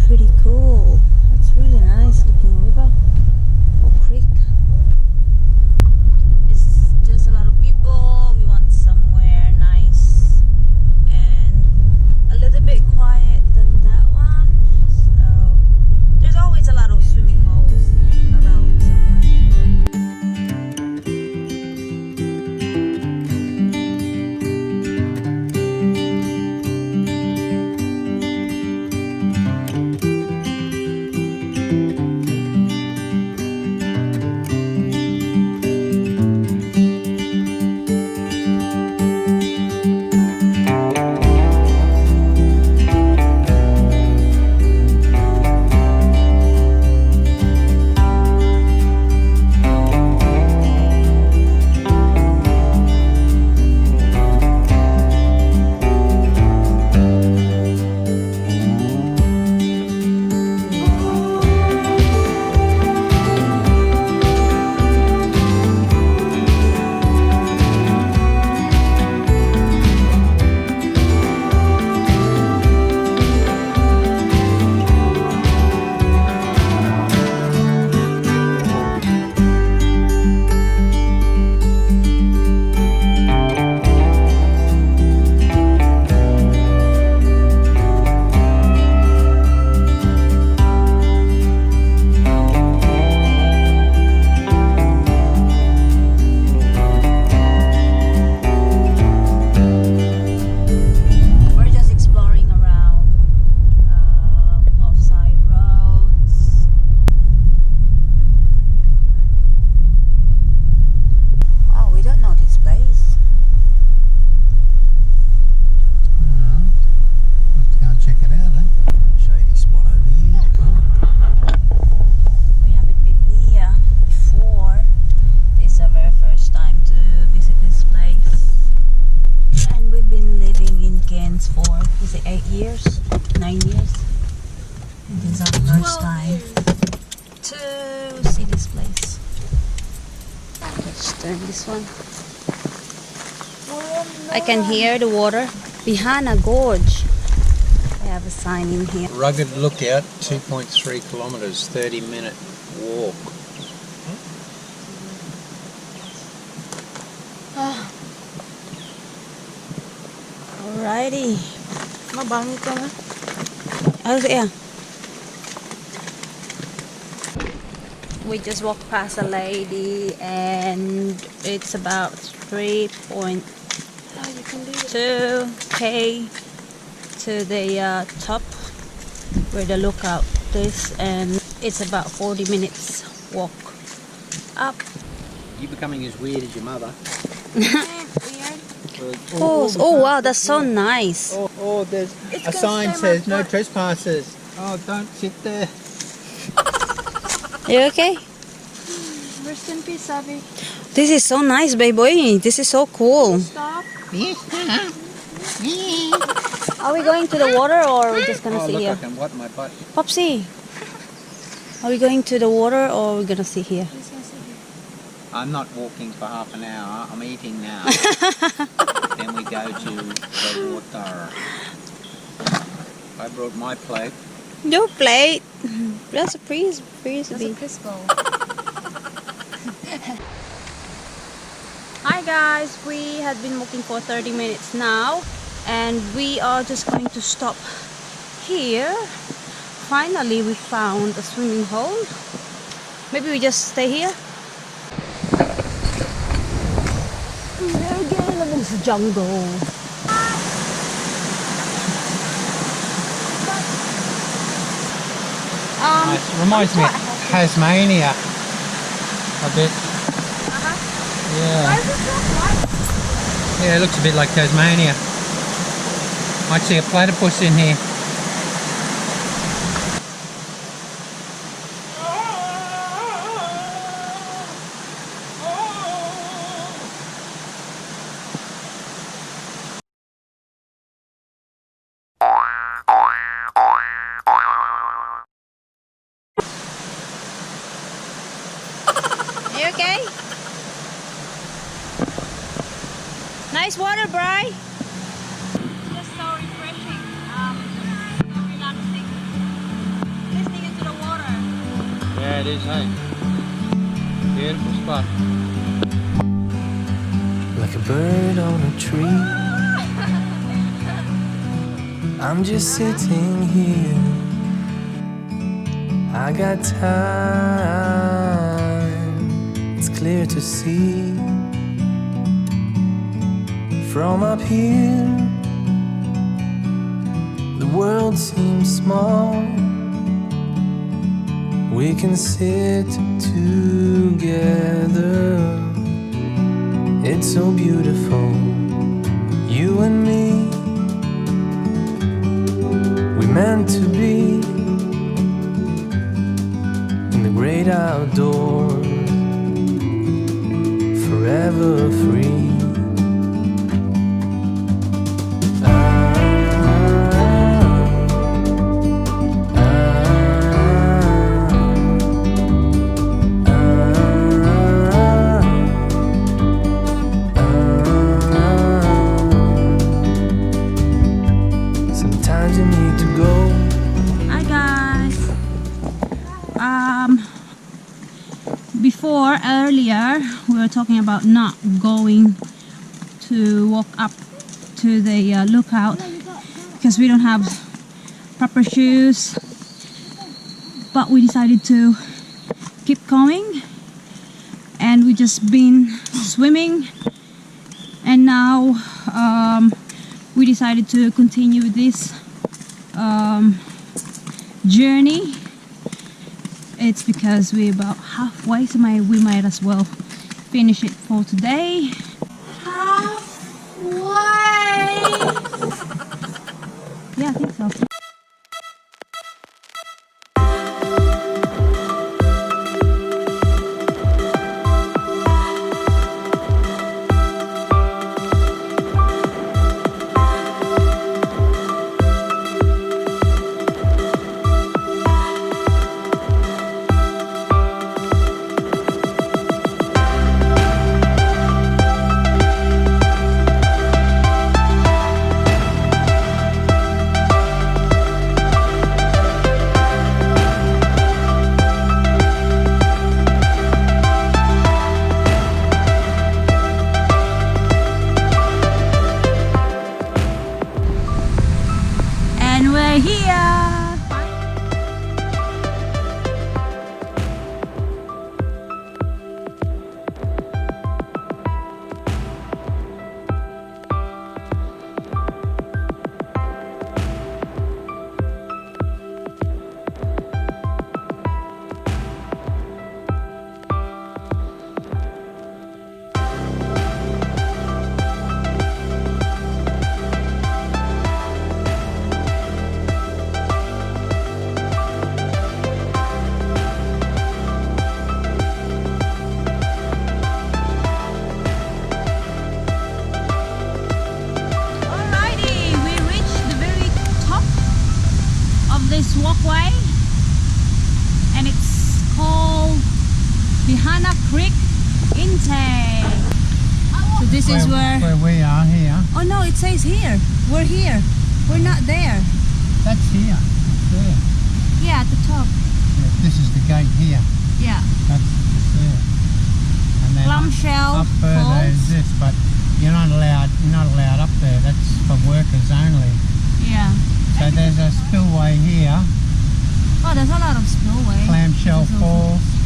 pretty cool. That's really nice looking river or creek. It's just a lot of people. We want somewhere nice and a little bit quiet than that one. So there's always a lot of swimming holes around somewhere. For is it 8 years, 9 years? And this is our first time to see this place. Let's turn this one. I can hear the water. Behana Gorge. I have a sign in here. Rugged lookout, 2.3 kilometres, 30-minute walk. Alrighty. Mabango ka na? Yeah. We just walked past a lady and it's about 3.2k to the top where the lookout is, and it's about 40 minutes walk up. You're becoming as weird as your mother. Oh wow, that's so nice. Oh, there's a sign says no trespassers. Oh, don't sit there. You okay? Rest in peace, Abby. This is so nice, baby. This is so cool. Stop. Are we going to the water or are we just gonna sit look, here? I can wipe my butt. Popsy, are we going to the water or are we gonna sit here? I'm not walking for half an hour. I'm eating now. Then we go to the water. I brought my plate. Your plate. That's a piece. That's a pistol. Hi guys, we had been walking for 30 minutes now and we are just going to stop here. Finally we found a swimming hole. Maybe we just stay here. Again, I'm in the jungle. It reminds me of Tasmania a bit. Yeah. Yeah, it looks a bit like Tasmania. Might see a platypus in here. You okay? Nice water, Bri. It's just so refreshing. Relaxing. Yeah, it is, hey. Beautiful spot. Like a bird on a tree, I'm just sitting here. I got time, it's clear to see. From up here, the world seems small. We can sit together. It's so beautiful, you and me. We meant to be in the great outdoors, forever free. Sometimes you need to go. Hi guys. Before earlier we were talking about not going to walk up to the lookout because we don't have proper shoes, but we decided to keep going, and we just been swimming, and now we decided to continue with this journey. It's because we're about halfway, so we might as well finish it for today. Halfway! Yeah, I think so. And we're here! This walkway, and it's called Behana Creek Intake. So this is where we are here. oh no, it says here. We're here. We're not there. That's here. It's there. Yeah, at the top. Yeah, this is the gate here. Yeah. That's just there. And then Clamshell up further Falls. is this, but you're not allowed up there. That's for workers only. Yeah. So there's a spillway here, Oh, there's a lot of spillway. Clamshell There's also- Falls.